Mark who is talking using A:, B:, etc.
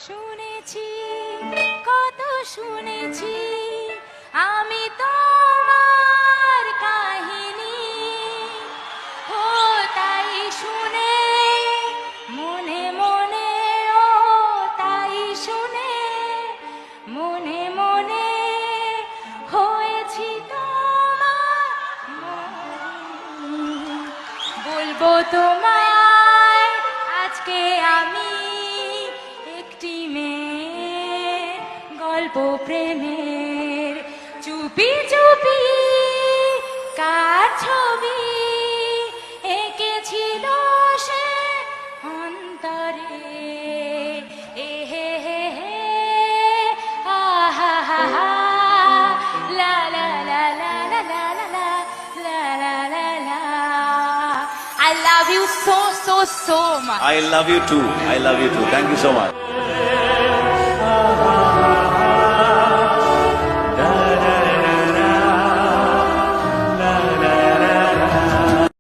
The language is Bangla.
A: শুনেছি কত শুনেছি আমি তোমার কাহিনী, ও তাই শুনে মনে মনে, ও তাই শুনে মনে মনে হয়েছি তোমার মন। বলবো তোমায় আজকে আমি একটি মেয়ে, গল্প প্রেমের চুপি চুপি কার ছবি এঁকেছিল সে অন্তরে। এ হে হে হে আহা হা হা লা লা লা লা লা লা লা লা লা লা লা। I love you so so so much.
B: I love you too. I love you too. Thank you so much.